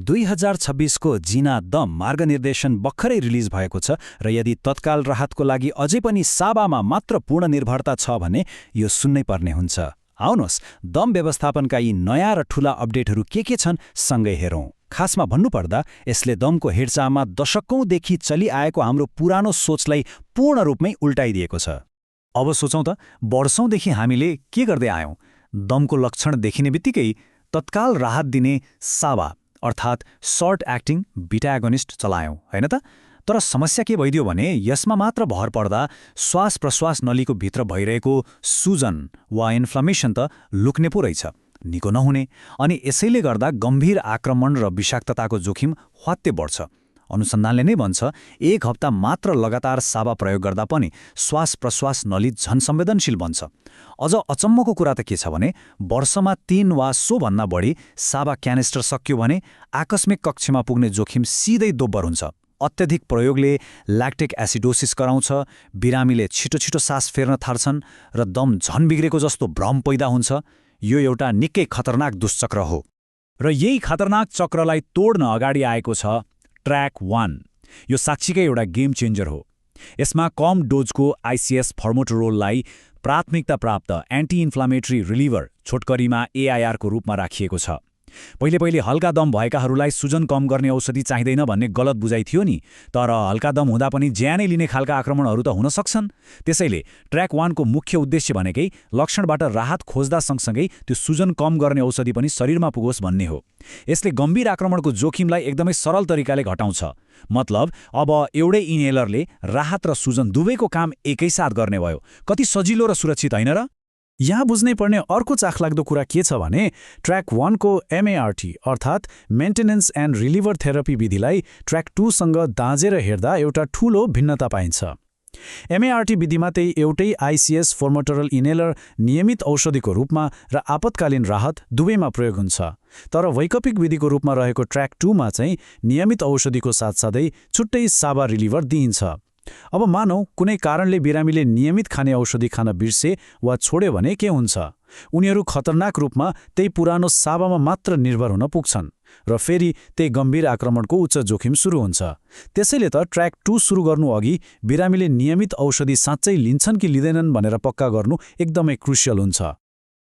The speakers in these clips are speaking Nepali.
2026को जिना दम मार्गनिर्देशन भर्खरै रिलिज भएको छ र यदि तत्काल राहतको लागि अझै पनि साबामा मात्र पूर्ण निर्भरता छ भने यो सुन्नै पर्ने हुन्छ। आउनुहोस् दम व्यवस्थापनका यी नयाँ र ठूला अपडेटहरू के छन् सँगै हेरौँ। खासमा भन्नुपर्दा यसले दमको हेरचाहमा दशकौंदेखि चलिआएको हाम्रो पुरानो सोचलाई पूर्ण रूपमै उल्टाइदिएको छ। अब सोचौँ त वर्षौंदेखि हामीले के गर्दै आयौँ? दमको लक्षण देखिने बित्तिकै तत्काल राहत दिने साबा अर्थात् सर्ट एक्टिङ बिटा एगोनिस्ट चलायौँ, होइन त? तर समस्या के भइदियो भने यसमा मात्र भर पर्दा श्वास प्रश्वास नलीको भित्र भइरहेको सुजन वा इन्फ्लामेसन त लुक्ने पो रहेछ, निको नहुने, अनि यसैले गर्दा गम्भीर आक्रमण र विषाक्तताको जोखिम ह्वात्तै बढ्छ। अनुसन्धानले नै भन्छ 1 हप्ता मात्र लगातार साबा प्रयोग गर्दा पनि श्वास प्रश्वास नली झन संवेदनशील बन्छ। अझ अचम्मको कुरा त के छ भने वर्षमा 3 वा सोभन्दा बढी साबा क्यानिस्टर सकियो भने आकस्मिक कक्षमा पुग्ने जोखिम सिधै दोब्बर हुन्छ। अत्यधिक प्रयोगले ल्याक्टिक एसिडोसिस गराउँछ, बिरामीले छिटो छिटो सास फेर्न थाल्छन् र दम झन बिग्रेको जस्तो भ्रम पैदा हुन्छ। यो एउटा निकै खतरनाक दुष्चक्र हो। र यही खतरनाक चक्रलाई तोड्न अगाडि आएको छ ट्र्याक 1। यो साक्षीकै एउटा गेम चेन्जर हो। यसमा कम डोजको आइसिएस फर्मोटोरोललाई प्राथमिकता प्राप्त एन्टी इन्फ्लामेटरी रिलिभर छोटकरीमा एआइआर को रूपमा राखिएको छ। पहिले हल्का दम भएकाहरूलाई सुजन कम गर्ने औषधि चाहिँदैन भन्ने गलत बुझाइ थियो नि, तर हल्का दम हुँदा पनि ज्यानै लिने खालका आक्रमणहरू त हुन सक्छन्। त्यसैले ट्र्याक 1 को मुख्य उद्देश्य भनेकै लक्षणबाट राहत खोज्दा सँगसँगै त्यो सुजन कम गर्ने औषधि पनि शरीरमा पुगोस् भन्ने हो। यसले गम्भीर आक्रमणको जोखिमलाई एकदमै सरल तरिकाले घटाउँछ। मतलब अब एउटै इन्हेलरले राहत र सुजन दुवैको काम एकैसाथ गर्ने भयो। कति सजिलो र सुरक्षित होइन र? यहाँ बुझ्नै पर्ने अर्को चाखलाग्दो कुरा के छ भने ट्र्याक 1 को एमएआरटी अर्थात् maintenance and reliever therapy विधिलाई track 2 सँग दाँजेर हेर्दा एउटा ठूलो भिन्नता पाइन्छ। एमएआरटी विधिमा त्यही एउटै आइसिएस फर्मोटोरोल इन्हेलर नियमित औषधिको रूपमा र आपतकालीन राहत दुवैमा प्रयोग हुन्छ। तर वैकल्पिक विधिको रूपमा रहेको ट्र्याक 2 मा चाहिँ नियमित औषधिको साथसाथै छुट्टै साबा रिलिभर दिइन्छ। अब मानौ कुनै कारणले बिरामीले नियमित खाने औषधि खान बिर्से वा छोड्यो भने के हुन्छ? उनीहरू खतरनाक रूपमा त्यही पुरानो साबामा मात्र निर्भर हुन पुग्छन् र फेरि त्यही गम्भीर आक्रमणको उच्च जोखिम सुरु हुन्छ। त्यसैले त ट्र्याक 2 सुरु गर्नु अघि बिरामीले नियमित औषधि साँच्चै लिन्छन् कि लिँदैनन् भनेर पक्का गर्नु एकदमै क्रुसियल हुन्छ।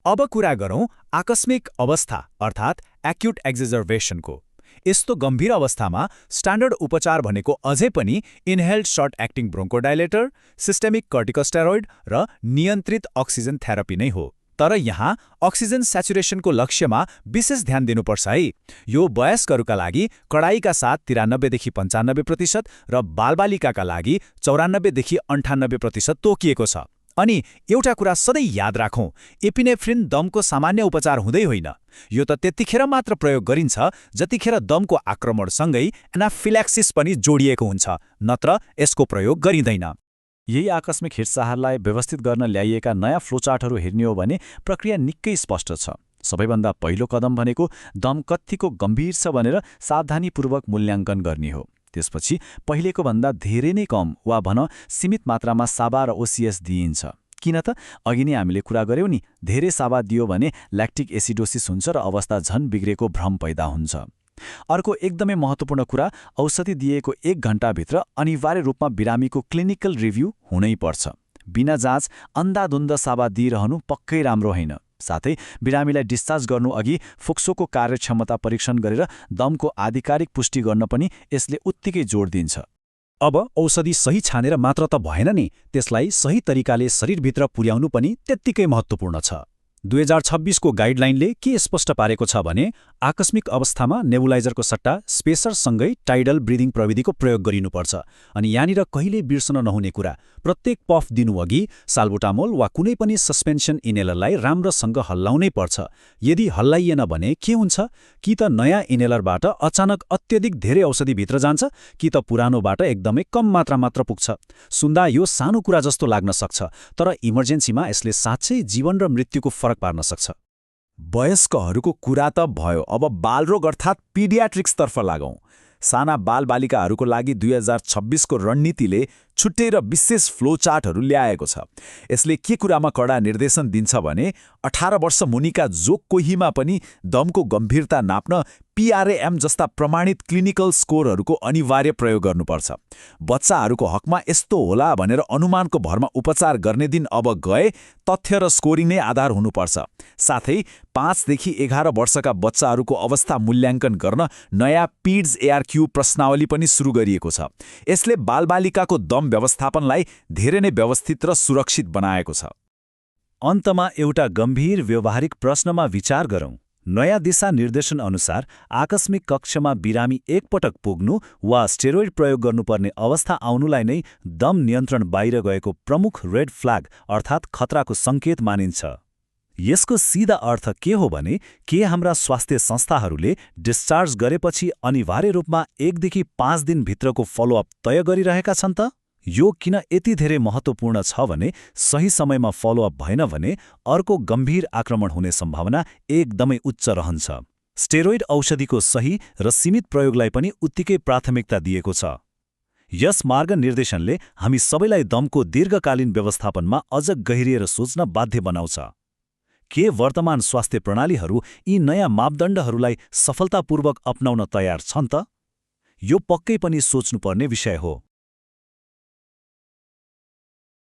अब कुरा गरौँ आकस्मिक अवस्था अर्थात् एक्युट एक्जिजर्भेसनको। यस्तो गम्भीर अवस्थामा स्ट्यान्डर्ड उपचार भनेको अझै पनि इनहेल्ड सर्ट एक्टिङ ब्रोन्कोडाइलेटर, सिस्टेमिक कर्टिकोस्टेरोइड र नियन्त्रित अक्सिजन थेरापी नै हो। तर यहाँ अक्सिजन स्याचुरेसनको लक्ष्यमा विशेष ध्यान दिनुपर्छ है। यो वयस्कहरूका लागि कडाइका साथ 93 देखि 95% र बालबालिकाका लागि 94 देखि 98% तोकिएको छ। अनि एउटा कुरा सधैँ याद राखौँ, एपिनेफ्रिन दमको सामान्य उपचार हुँदै होइन। यो त त्यतिखेर मात्र प्रयोग गरिन्छ जतिखेर दमको आक्रमणसँगै एनाफिल्याक्सिस पनि जोडिएको हुन्छ, नत्र यसको प्रयोग गरिँदैन। यही आकस्मिक हितसारलाई व्यवस्थित गर्न ल्याइएका नयाँ फ्लोचार्टहरू हेर्ने हो भने प्रक्रिया निकै स्पष्ट छ। सबैभन्दा पहिलो कदम भनेको दम कतिको गम्भीर छ भनेर सावधानीपूर्वक मूल्याङ्कन गर्ने हो। त्यसपछि पहिलेको भन्दा धेरै नै कम वा भन सीमित मात्रामा साबा र ओसिएस दिइन्छ। किन त अघि नै हामीले कुरा गर्यौं नि, धेरै साबा दियो भने ल्याक्टिक एसिडोसिस हुन्छ र अवस्था झन बिग्रेको भ्रम पैदा हुन्छ। अर्को एकदमै महत्त्वपूर्ण कुरा, औषधि दिएको 1 घण्टाभित्र अनिवार्य रूपमा बिरामीको क्लिनिकल रिभ्यू हुनै पर्छ। बिना जाँच अन्धाधुन्द साबा दिइरहनु पक्कै राम्रो होइन। साथै बिरामीलाई डिस्चार्ज गर्नु अघि फुक्सोको कार्यक्षमता परीक्षण गरेर दमको आधिकारिक पुष्टि गर्न पनि यसले उत्तिकै जोड दिन्छ। अब औषधि सही छानेर मात्र त भएन नि, त्यसलाई सही तरिकाले शरीरभित्र पुर्याउनु पनि त्यत्तिकै महत्त्वपूर्ण छ। 2026 को गाइडलाइनले के स्पष्ट पारेको छ भने आकस्मिक अवस्थामा नेबुलाइजरको सट्टा स्पेसरसँगै टाइडल ब्रिदिङ प्रविधिको प्रयोग गरिनुपर्छ। अनि यहाँनिर कहिले बिर्सन नहुने कुरा, प्रत्येक पफ दिनुअघि साल्बुटामोल वा कुनै पनि सस्पेन्सन इन्हेलरलाई राम्रोसँग हल्लाउनै पर्छ। यदि हल्लाइएन भने के हुन्छ? कि त नयाँ इन्हेलरबाट अचानक अत्यधिक धेरै औषधि भित्र जान्छ, कि त पुरानोबाट एकदमै कम मात्रा मात्र पुग्छ। सुन्दा यो सानो कुरा जस्तो लाग्न सक्छ, तर इमर्जेन्सीमा यसले साँच्चै जीवन र मृत्युको फरक पार्न सक्छ। वयस्कहरूको कुरा त भयो, अब बालरोग अर्थात् पिडियाट्रिक्सतर्फ लागौँ। साना बालबालिकाहरूको लागि 2026 को रणनीतिले छुट्टै र विशेष फ्लोचार्टहरू ल्याएको छ। यसले के कुरामा कडा निर्देशन दिन्छ भने 18 वर्ष मुनिका जो कोहीमा पनि दमको गम्भीरता नाप्न PRAM जस्ता प्रमाणित क्लिनिकल स्कोरहरूको अनिवार्य प्रयोग गर्नुपर्छ। बच्चाहरूको हकमा यस्तो होला भनेर अनुमानको भरमा उपचार गर्ने दिन अब गए तथ्य र स्कोरिङ नै आधार हुनुपर्छ। साथै 5 देखि 11 वर्षका बच्चाहरूको अवस्था मूल्याङ्कन गर्न नयाँ PIDS ARQ प्रश्नावली पनि सुरु गरिएको छ। यसले बालबालिकाको दम व्यवस्थापनलाई धेरै नै व्यवस्थित र सुरक्षित बनाएको छ। अन्तमा एउटा गम्भीर व्यवहारिक प्रश्नमा विचार गरौँ। नयाँ दिशा निर्देशन अनुसार आकस्मिक कक्षमा बिरामी एकपटक पुग्नु वा स्टेरोइड प्रयोग गर्नुपर्ने अवस्था आउनुलाई नै दम नियन्त्रण बाहिर गएको प्रमुख रेड फ्ल्याग अर्थात् खतराको सङ्केत मानिन्छ। यसको सिधा अर्थ के हो भने के हाम्रा स्वास्थ्य संस्थाहरूले डिस्चार्ज गरेपछि अनिवार्य रूपमा 1 देखि 5 दिनभित्रको फलोअप तय गरिरहेका छन् त? यो किन यति धेरै महत्त्वपूर्ण छ भने सही समयमा फलोअप भएन भने अर्को गम्भीर आक्रमण हुने सम्भावना एकदमै उच्च रहन्छ। स्टेरोइड औषधिको सही र सीमित प्रयोगलाई पनि उत्तिकै प्राथमिकता दिएको छ। यस मार्गनिर्देशनले हामी सबैलाई दमको दीर्घकालीन व्यवस्थापनमा अझ गहिरिएर सोच्न बाध्य बनाउँछ। के वर्तमान स्वास्थ्य प्रणालीहरू यी नयाँ मापदण्डहरूलाई सफलतापूर्वक अपनाउन तयार छन् त? यो पक्कै पनि सोच्नुपर्ने विषय हो।